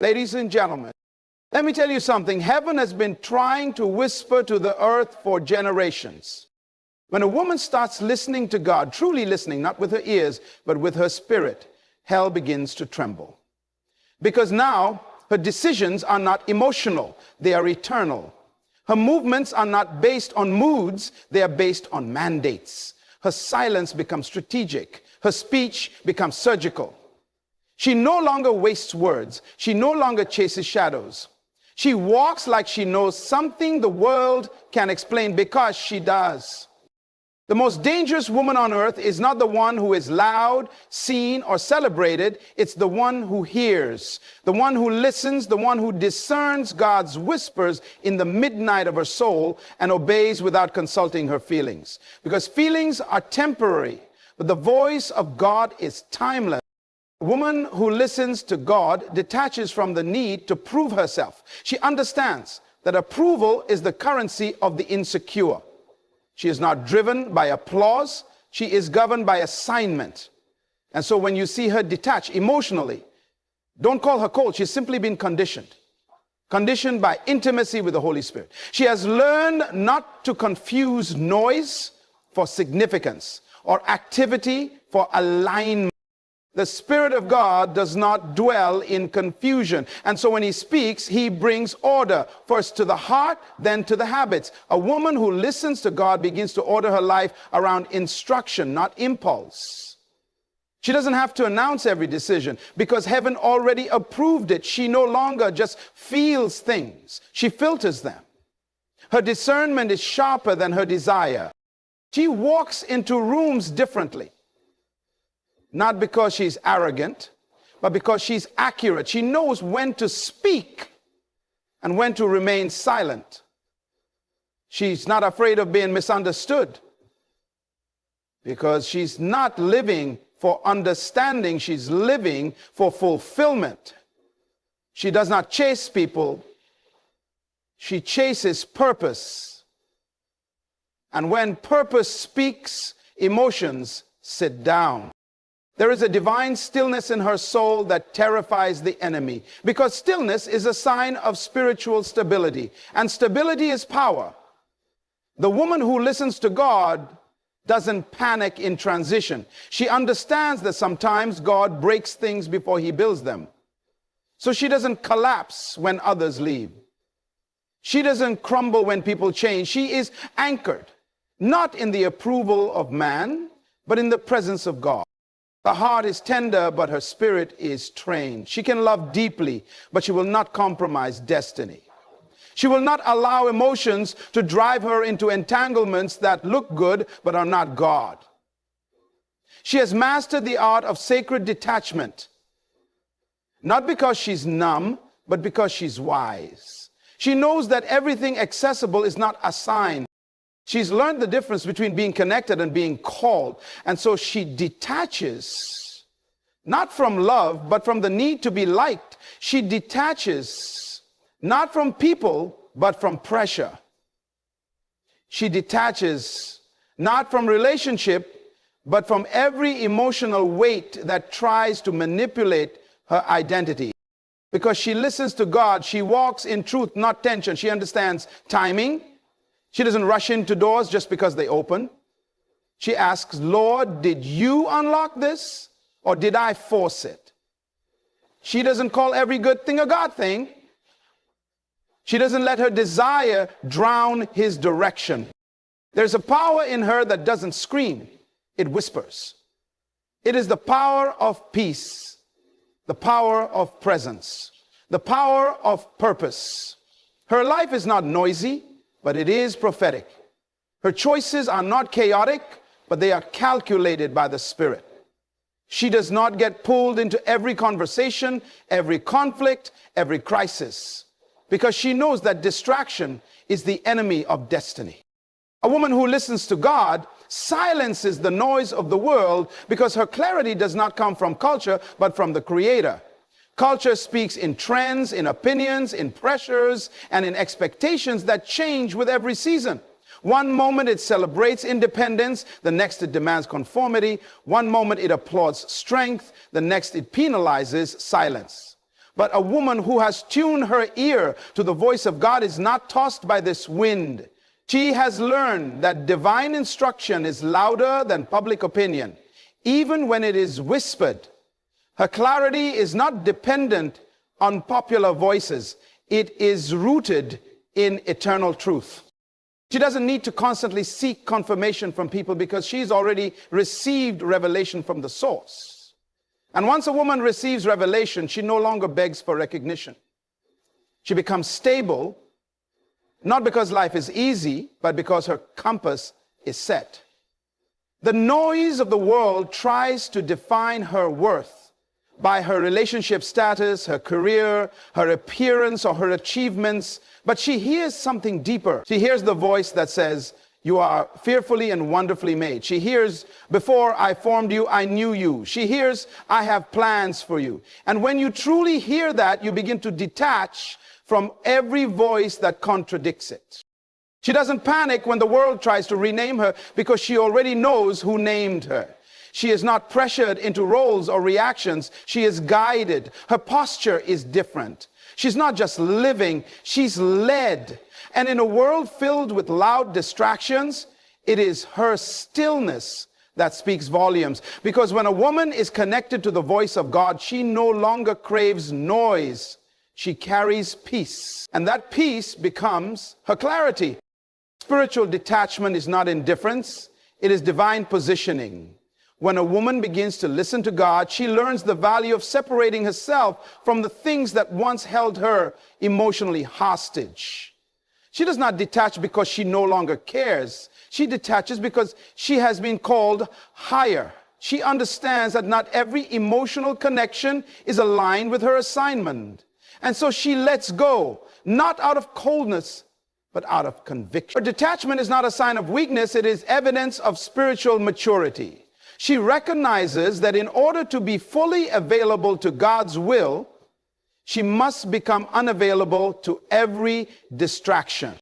Ladies and gentlemen, let me tell you something. Heaven has been trying to whisper to the earth for generations. When a woman starts listening to God, truly listening, not with her ears, but with her spirit, hell begins to tremble. Because now her decisions are not emotional, they are eternal. Her movements are not based on moods, they are based on mandates. Her silence becomes strategic. Her speech becomes surgical. She no longer wastes words. She no longer chases shadows. She walks like she knows something the world can explain, because she does. The most dangerous woman on earth is not the one who is loud, seen, or celebrated. It's the one who hears, the one who listens, the one who discerns God's whispers in the midnight of her soul and obeys without consulting her feelings. Because feelings are temporary, but the voice of God is timeless. A woman who listens to God detaches from the need to prove herself. She understands that approval is the currency of the insecure. She is not driven by applause. She is governed by assignment. And so when you see her detach emotionally, don't call her cold. She's simply been conditioned. Conditioned by intimacy with the Holy Spirit. She has learned not to confuse noise for significance or activity for alignment. The Spirit of God does not dwell in confusion. And so when he speaks, he brings order, first to the heart, then to the habits. A woman who listens to God begins to order her life around instruction, not impulse. She doesn't have to announce every decision because heaven already approved it. She no longer just feels things. She filters them. Her discernment is sharper than her desire. She walks into rooms differently. Not because she's arrogant, but because she's accurate. She knows when to speak and when to remain silent. She's not afraid of being misunderstood because she's not living for understanding. She's living for fulfillment. She does not chase people. She chases purpose. And when purpose speaks, emotions sit down. There is a divine stillness in her soul that terrifies the enemy, because stillness is a sign of spiritual stability, and stability is power. The woman who listens to God doesn't panic in transition. She understands that sometimes God breaks things before he builds them. So she doesn't collapse when others leave. She doesn't crumble when people change. She is anchored, not in the approval of man, but in the presence of God. Her heart is tender, but her spirit is trained. She can love deeply, but she will not compromise destiny. She will not allow emotions to drive her into entanglements that look good, but are not God. She has mastered the art of sacred detachment, not because she's numb, but because she's wise. She knows that everything accessible is not assigned. She's learned the difference between being connected and being called. And so she detaches, not from love, but from the need to be liked. She detaches, not from people, but from pressure. She detaches, not from relationship, but from every emotional weight that tries to manipulate her identity. Because she listens to God, she walks in truth, not tension. She understands timing. She doesn't rush into doors just because they open. She asks, Lord, did you unlock this or did I force it? She doesn't call every good thing a God thing. She doesn't let her desire drown his direction. There's a power in her that doesn't scream, it whispers. It is the power of peace, the power of presence, the power of purpose. Her life is not noisy, but it is prophetic. Her choices are not chaotic, but they are calculated by the Spirit. She does not get pulled into every conversation, every conflict, every crisis, because she knows that distraction is the enemy of destiny. A woman who listens to God silences the noise of the world because her clarity does not come from culture, but from the Creator. Culture speaks in trends, in opinions, in pressures, and in expectations that change with every season. One moment it celebrates independence, the next it demands conformity. One moment it applauds strength, the next it penalizes silence. But a woman who has tuned her ear to the voice of God is not tossed by this wind. She has learned that divine instruction is louder than public opinion, even when it is whispered. Her clarity is not dependent on popular voices. It is rooted in eternal truth. She doesn't need to constantly seek confirmation from people because she's already received revelation from the source. And once a woman receives revelation, she no longer begs for recognition. She becomes stable, not because life is easy, but because her compass is set. The noise of the world tries to define her worth by her relationship status, her career, her appearance, or her achievements. But she hears something deeper. She hears the voice that says, "You are fearfully and wonderfully made." She hears, "Before I formed you, I knew you." She hears, "I have plans for you." And when you truly hear that, you begin to detach from every voice that contradicts it. She doesn't panic when the world tries to rename her because she already knows who named her. She is not pressured into roles or reactions. She is guided. Her posture is different. She's not just living, she's led. And in a world filled with loud distractions, it is her stillness that speaks volumes. Because when a woman is connected to the voice of God, she no longer craves noise. She carries peace. And that peace becomes her clarity. Spiritual detachment is not indifference. It is divine positioning. When a woman begins to listen to God, she learns the value of separating herself from the things that once held her emotionally hostage. She does not detach because she no longer cares. She detaches because she has been called higher. She understands that not every emotional connection is aligned with her assignment. And so she lets go, not out of coldness, but out of conviction. Her detachment is not a sign of weakness. It is evidence of spiritual maturity. She recognizes that in order to be fully available to God's will, she must become unavailable to every distraction.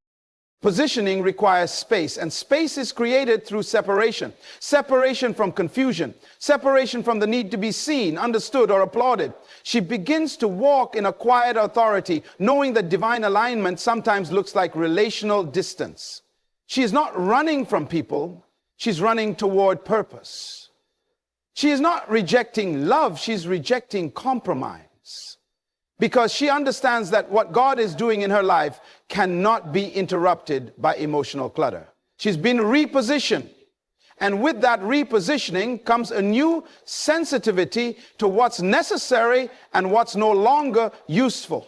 Positioning requires space, and space is created through separation. Separation from confusion, separation from the need to be seen, understood, or applauded. She begins to walk in a quiet authority, knowing that divine alignment sometimes looks like relational distance. She is not running from people, she's running toward purpose. She is not rejecting love, she's rejecting compromise. Because she understands that what God is doing in her life cannot be interrupted by emotional clutter. She's been repositioned. And with that repositioning comes a new sensitivity to what's necessary and what's no longer useful.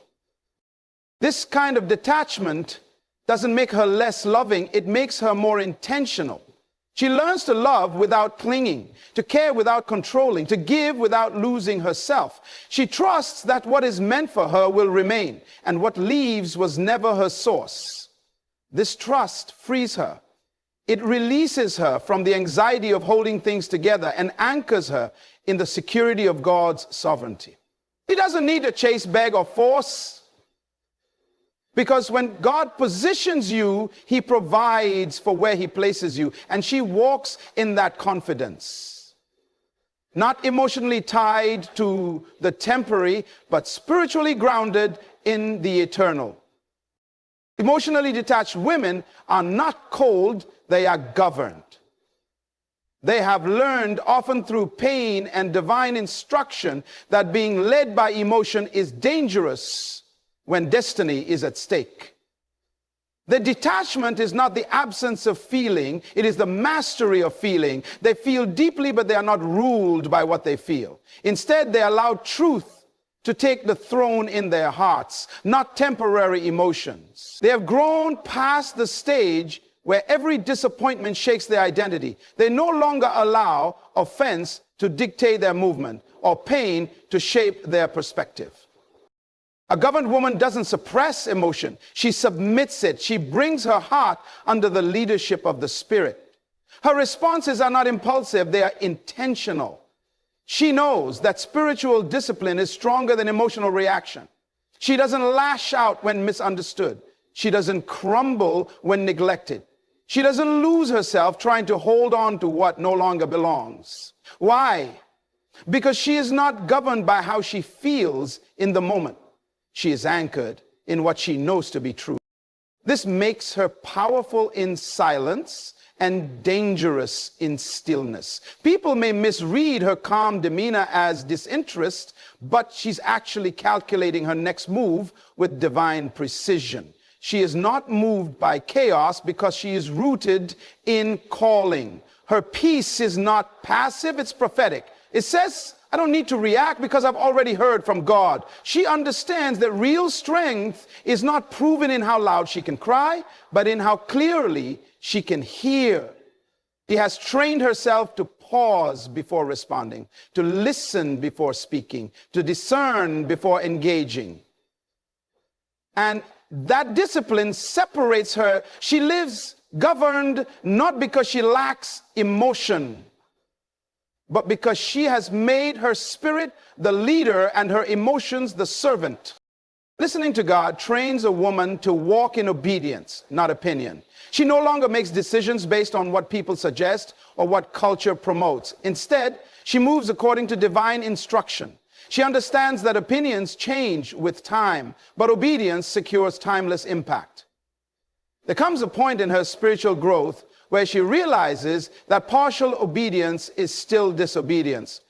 This kind of detachment doesn't make her less loving, it makes her more intentional. She learns to love without clinging, to care without controlling, to give without losing herself. She trusts that what is meant for her will remain, and what leaves was never her source. This trust frees her. It releases her from the anxiety of holding things together and anchors her in the security of God's sovereignty. He doesn't need to chase, beg, or force. Because when God positions you, he provides for where he places you. And she walks in that confidence. Not emotionally tied to the temporary, but spiritually grounded in the eternal. Emotionally detached women are not cold, they are governed. They have learned, often through pain and divine instruction, that being led by emotion is dangerous when destiny is at stake. The detachment is not the absence of feeling, it is the mastery of feeling. They feel deeply, but they are not ruled by what they feel. Instead, they allow truth to take the throne in their hearts, not temporary emotions. They have grown past the stage where every disappointment shakes their identity. They no longer allow offense to dictate their movement or pain to shape their perspective. A governed woman doesn't suppress emotion. She submits it. She brings her heart under the leadership of the Spirit. Her responses are not impulsive. They are intentional. She knows that spiritual discipline is stronger than emotional reaction. She doesn't lash out when misunderstood. She doesn't crumble when neglected. She doesn't lose herself trying to hold on to what no longer belongs. Why? because she is not governed by how she feels in the moment. She is anchored in what she knows to be true. This makes her powerful in silence and dangerous in stillness. People may misread her calm demeanor as disinterest, but she's actually calculating her next move with divine precision. She is not moved by chaos because she is rooted in calling. Her peace is not passive, it's prophetic. It says, I don't need to react because I've already heard from God. She understands that real strength is not proven in how loud she can cry, but in how clearly she can hear. She has trained herself to pause before responding, to listen before speaking, to discern before engaging. And that discipline separates her. She lives governed not because she lacks emotion, but because she has made her spirit the leader and her emotions the servant. Listening to God trains a woman to walk in obedience, not opinion. She no longer makes decisions based on what people suggest or what culture promotes. Instead, she moves according to divine instruction. She understands that opinions change with time, but obedience secures timeless impact. There comes a point in her spiritual growth where she realizes that partial obedience is still disobedience.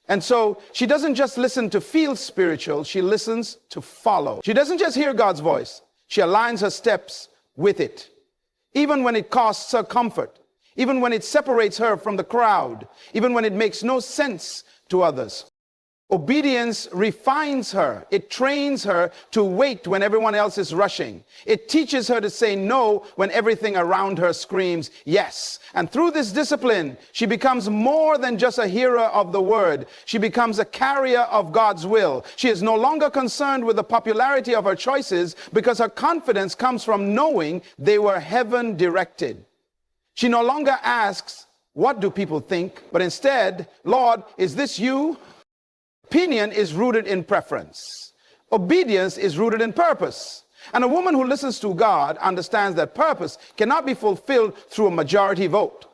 And so she doesn't just listen to feel spiritual, she listens to follow. She doesn't just hear God's voice, she aligns her steps with it. Even when it costs her comfort, even when it separates her from the crowd, even when it makes no sense to others. Obedience refines her. It trains her to wait when everyone else is rushing. It teaches her to say no when everything around her screams yes. And through this discipline, she becomes more than just a hearer of the word. She becomes a carrier of God's will. She is no longer concerned with the popularity of her choices because her confidence comes from knowing they were heaven directed. She no longer asks, what do people think? But instead, Lord, is this you? Opinion is rooted in preference. Obedience is rooted in purpose. And a woman who listens to God understands that purpose cannot be fulfilled through a majority vote.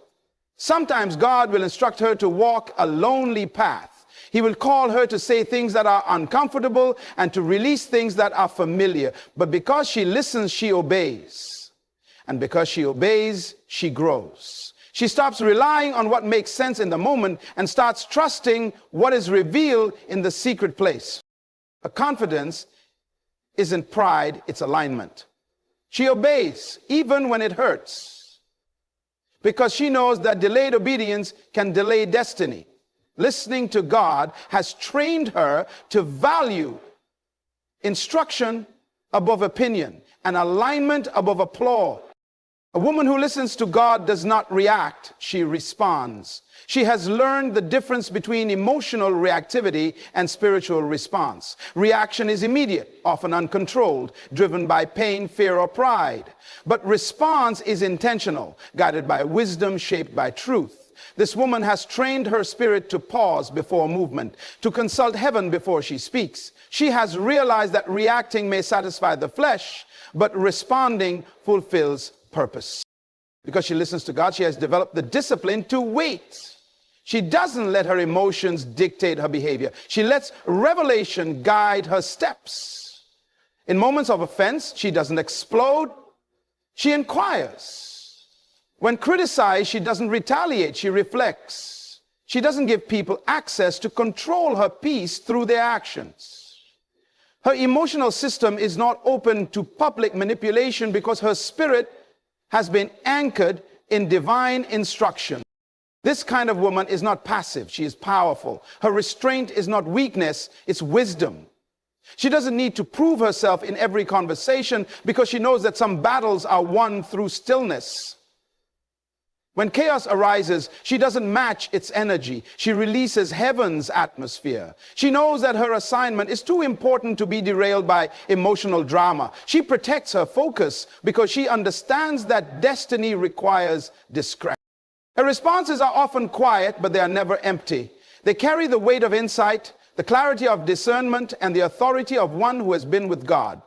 Sometimes God will instruct her to walk a lonely path. He will call her to say things that are uncomfortable and to release things that are familiar. But because she listens, she obeys. And because she obeys, she grows. She stops relying on what makes sense in the moment and starts trusting what is revealed in the secret place. Her confidence isn't pride, it's alignment. She obeys even when it hurts because she knows that delayed obedience can delay destiny. Listening to God has trained her to value instruction above opinion and alignment above applause. A woman who listens to God does not react, she responds. She has learned the difference between emotional reactivity and spiritual response. Reaction is immediate, often uncontrolled, driven by pain, fear, or pride. But response is intentional, guided by wisdom, shaped by truth. This woman has trained her spirit to pause before movement, to consult heaven before she speaks. She has realized that reacting may satisfy the flesh, but responding fulfills purpose. Because she listens to God, she has developed the discipline to wait. She doesn't let her emotions dictate her behavior. She lets revelation guide her steps. In moments of offense, she doesn't explode. She inquires. When criticized, she doesn't retaliate. She reflects. She doesn't give people access to control her peace through their actions. Her emotional system is not open to public manipulation because her spirit has been anchored in divine instruction. This kind of woman is not passive, she is powerful. Her restraint is not weakness, it's wisdom. She doesn't need to prove herself in every conversation because she knows that some battles are won through stillness. When chaos arises, she doesn't match its energy. She releases heaven's atmosphere. She knows that her assignment is too important to be derailed by emotional drama. She protects her focus because she understands that destiny requires discretion. Her responses are often quiet, but they are never empty. They carry the weight of insight, the clarity of discernment, and the authority of one who has been with God.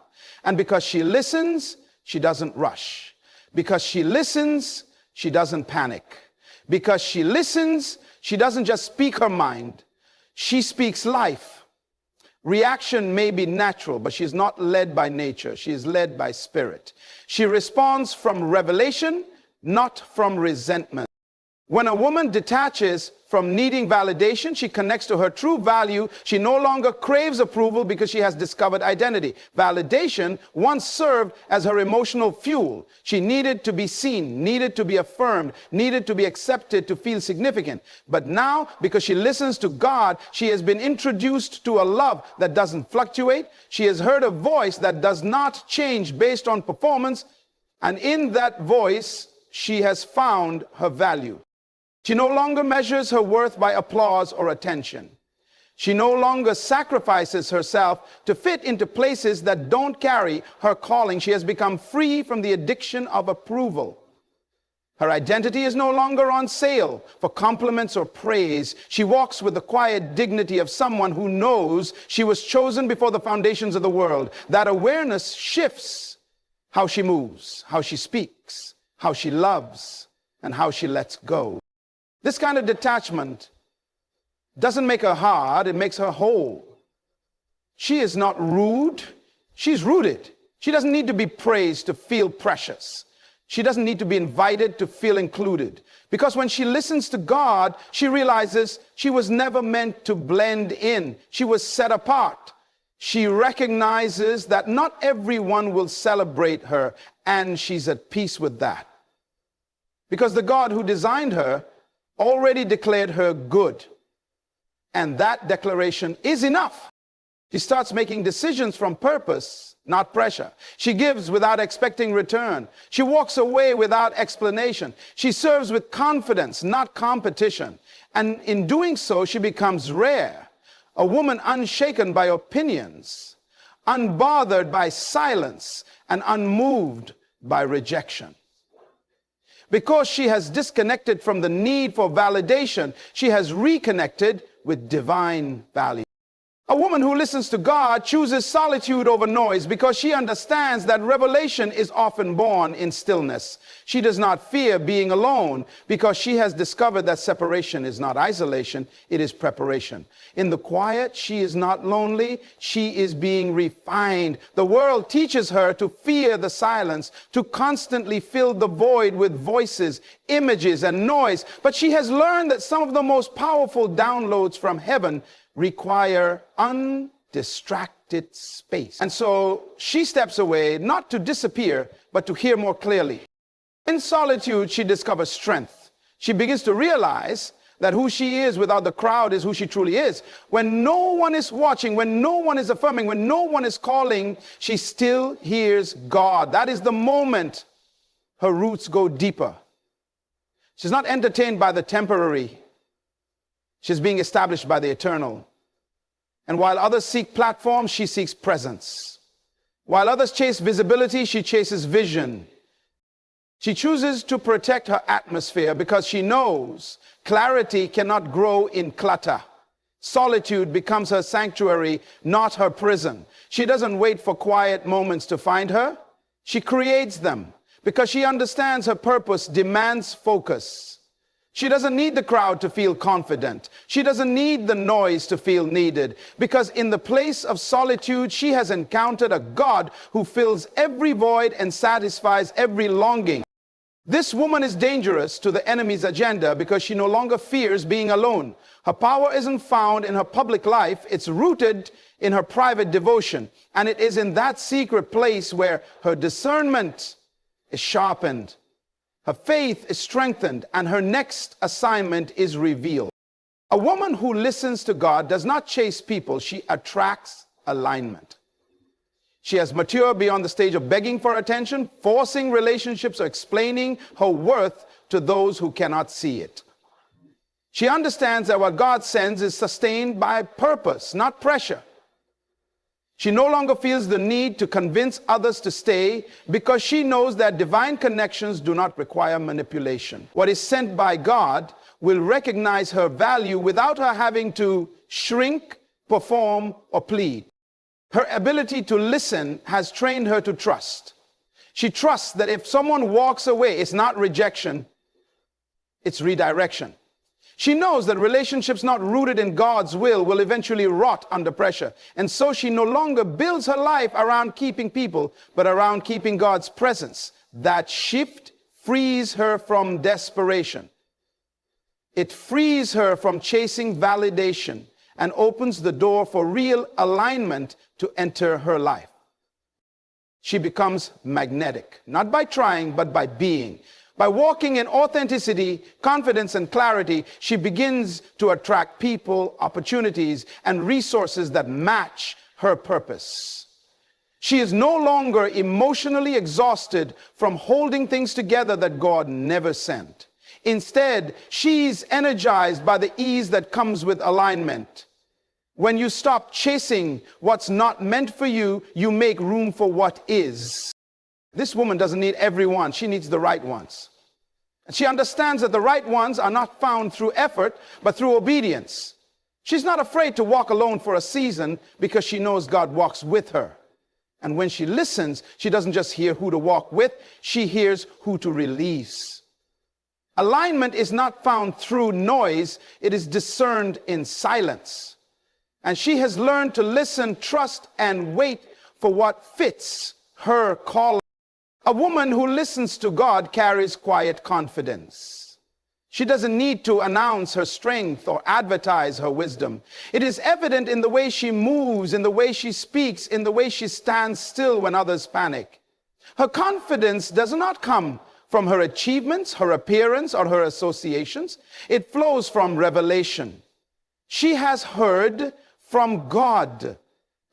And because she listens, she doesn't rush. Because she listens, she doesn't panic. Because she listens, she doesn't just speak her mind. She speaks life. Reaction may be natural, but she's not led by nature. She is led by spirit. She responds from revelation, not from resentment. When a woman detaches from needing validation, she connects to her true value. She no longer craves approval because she has discovered identity. Validation once served as her emotional fuel. She needed to be seen, needed to be affirmed, needed to be accepted to feel significant. But now, because she listens to God, she has been introduced to a love that doesn't fluctuate. She has heard a voice that does not change based on performance. And in that voice, she has found her value. She no longer measures her worth by applause or attention. She no longer sacrifices herself to fit into places that don't carry her calling. She has become free from the addiction of approval. Her identity is no longer on sale for compliments or praise. She walks with the quiet dignity of someone who knows she was chosen before the foundations of the world. That awareness shifts how she moves, how she speaks, how she loves, and how she lets go. This kind of detachment doesn't make her hard, it makes her whole. She is not rude, she's rooted. She doesn't need to be praised to feel precious. She doesn't need to be invited to feel included. Because when she listens to God, she realizes she was never meant to blend in. She was set apart. She recognizes that not everyone will celebrate her, and she's at peace with that. Because the God who designed her already declared her good. And that declaration is enough. She starts making decisions from purpose, not pressure. She gives without expecting return. She walks away without explanation. She serves with confidence, not competition. And in doing so, she becomes rare. A woman unshaken by opinions, unbothered by silence, and unmoved by rejection. Because she has disconnected from the need for validation, she has reconnected with divine value. A woman who listens to God chooses solitude over noise because she understands that revelation is often born in stillness. She does not fear being alone because she has discovered that separation is not isolation, it is preparation. In the quiet, she is not lonely, she is being refined. The world teaches her to fear the silence, to constantly fill the void with voices, images, and noise. But she has learned that some of the most powerful downloads from heaven require undistracted space. And so she steps away, not to disappear, but to hear more clearly. In solitude, she discovers strength. She begins to realize that who she is without the crowd is who she truly is. When no one is watching, when no one is affirming, when no one is calling, she still hears God. That is the moment her roots go deeper. She's not entertained by the temporary. She's being established by the eternal. And while others seek platforms, she seeks presence. While others chase visibility, she chases vision. She chooses to protect her atmosphere because she knows clarity cannot grow in clutter. Solitude becomes her sanctuary, not her prison. She doesn't wait for quiet moments to find her. She creates them because she understands her purpose demands focus. She doesn't need the crowd to feel confident. She doesn't need the noise to feel needed. Because in the place of solitude, she has encountered a God who fills every void and satisfies every longing. This woman is dangerous to the enemy's agenda because she no longer fears being alone. Her power isn't found in her public life. It's rooted in her private devotion. And it is in that secret place where her discernment is sharpened. Her faith is strengthened, and her next assignment is revealed. A woman who listens to God does not chase people, she attracts alignment. She has matured beyond the stage of begging for attention, forcing relationships, or explaining her worth to those who cannot see it. She understands that what God sends is sustained by purpose, not pressure. She no longer feels the need to convince others to stay because she knows that divine connections do not require manipulation. What is sent by God will recognize her value without her having to shrink, perform, or plead. Her ability to listen has trained her to trust. She trusts that if someone walks away, it's not rejection, it's redirection. She knows that relationships not rooted in God's will eventually rot under pressure. And so she no longer builds her life around keeping people, but around keeping God's presence. That shift frees her from desperation. It frees her from chasing validation and opens the door for real alignment to enter her life. She becomes magnetic, not by trying, but by being. By walking in authenticity, confidence, and clarity, she begins to attract people, opportunities, and resources that match her purpose. She is no longer emotionally exhausted from holding things together that God never sent. Instead, she's energized by the ease that comes with alignment. When you stop chasing what's not meant for you, you make room for what is. This woman doesn't need everyone. She needs the right ones. And she understands that the right ones are not found through effort, but through obedience. She's not afraid to walk alone for a season because she knows God walks with her. And when she listens, she doesn't just hear who to walk with, she hears who to release. Alignment is not found through noise, it is discerned in silence. And she has learned to listen, trust, and wait for what fits her calling. A woman who listens to God carries quiet confidence. She doesn't need to announce her strength or advertise her wisdom. It is evident in the way she moves, in the way she speaks, in the way she stands still when others panic. Her confidence does not come from her achievements, her appearance, or her associations. It flows from revelation. She has heard from God.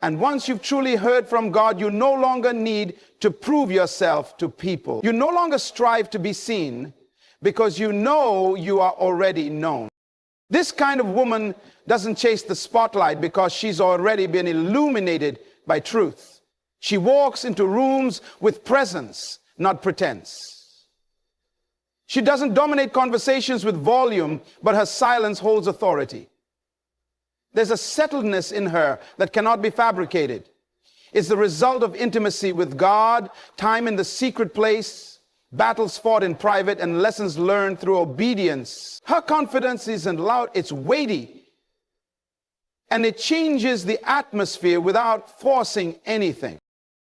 And once you've truly heard from God, you no longer need to prove yourself to people. You no longer strive to be seen because you know you are already known. This kind of woman doesn't chase the spotlight because she's already been illuminated by truth. She walks into rooms with presence, not pretense. She doesn't dominate conversations with volume, but her silence holds authority. There's a settledness in her that cannot be fabricated. It's the result of intimacy with God, time in the secret place, battles fought in private, and lessons learned through obedience. Her confidence isn't loud, it's weighty. And it changes the atmosphere without forcing anything.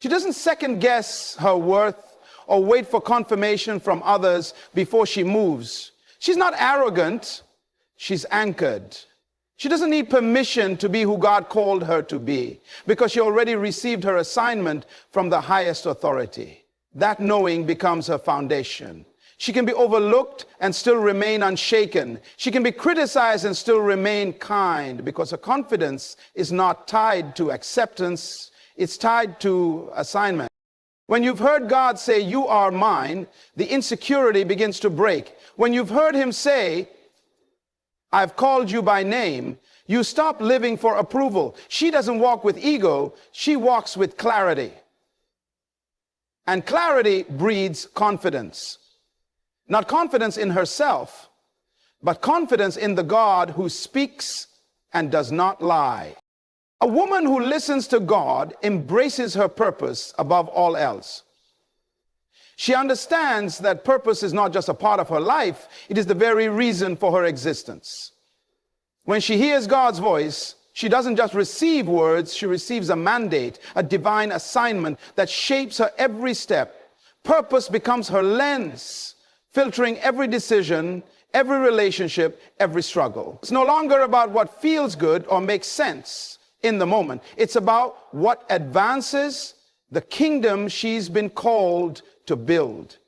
She doesn't second guess her worth or wait for confirmation from others before she moves. She's not arrogant, she's anchored. She doesn't need permission to be who God called her to be because she already received her assignment from the highest authority. That knowing becomes her foundation. She can be overlooked and still remain unshaken. She can be criticized and still remain kind because her confidence is not tied to acceptance, it's tied to assignment. When you've heard God say, "You are mine," the insecurity begins to break. When you've heard him say, "I've called you by name," you stop living for approval. She doesn't walk with ego, she walks with clarity. And clarity breeds confidence. Not confidence in herself, but confidence in the God who speaks and does not lie. A woman who listens to God embraces her purpose above all else. She understands that purpose is not just a part of her life, it is the very reason for her existence. When she hears God's voice, she doesn't just receive words, she receives a mandate, a divine assignment that shapes her every step. Purpose becomes her lens, filtering every decision, every relationship, every struggle. It's no longer about what feels good or makes sense in the moment. It's about what advances the kingdom she's been called to build.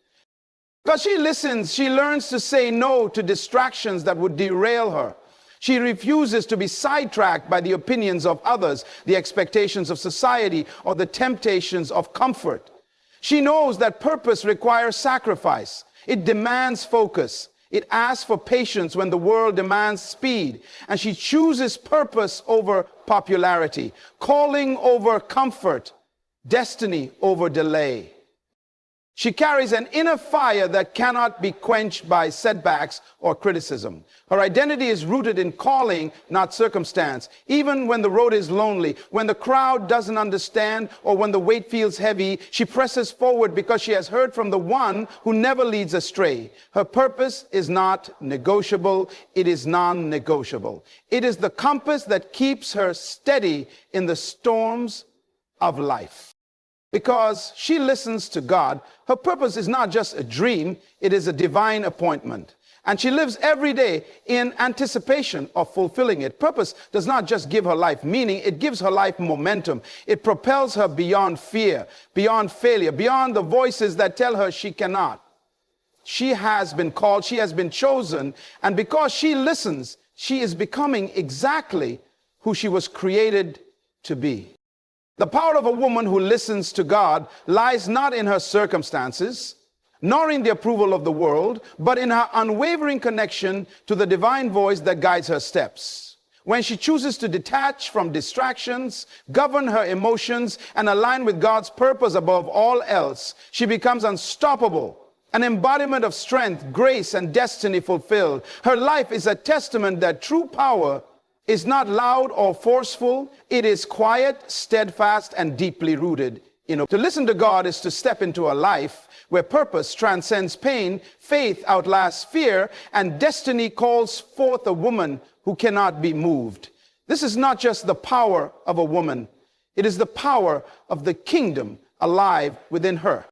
Because she listens, she learns to say no to distractions that would derail her. She refuses to be sidetracked by the opinions of others, the expectations of society, or the temptations of comfort. She knows that purpose requires sacrifice. It demands focus. It asks for patience when the world demands speed. And she chooses purpose over popularity, calling over comfort, destiny over delay. She carries an inner fire that cannot be quenched by setbacks or criticism. Her identity is rooted in calling, not circumstance. Even when the road is lonely, when the crowd doesn't understand, or when the weight feels heavy, she presses forward because she has heard from the one who never leads astray. Her purpose is not negotiable. It is non-negotiable. It is the compass that keeps her steady in the storms of life. Because she listens to God, her purpose is not just a dream, it is a divine appointment. And she lives every day in anticipation of fulfilling it. Purpose does not just give her life meaning, it gives her life momentum. It propels her beyond fear, beyond failure, beyond the voices that tell her she cannot. She has been called, she has been chosen, and because she listens, she is becoming exactly who she was created to be. The power of a woman who listens to God lies not in her circumstances, nor in the approval of the world, but in her unwavering connection to the divine voice that guides her steps. When she chooses to detach from distractions, govern her emotions, and align with God's purpose above all else, she becomes unstoppable, an embodiment of strength, grace, and destiny fulfilled. Her life is a testament that true power is not loud or forceful. It is quiet, steadfast, and deeply rooted. To listen to God is to step into a life where purpose transcends pain, faith outlasts fear, and destiny calls forth a woman who cannot be moved. This is not just the power of a woman. It is the power of the kingdom alive within her.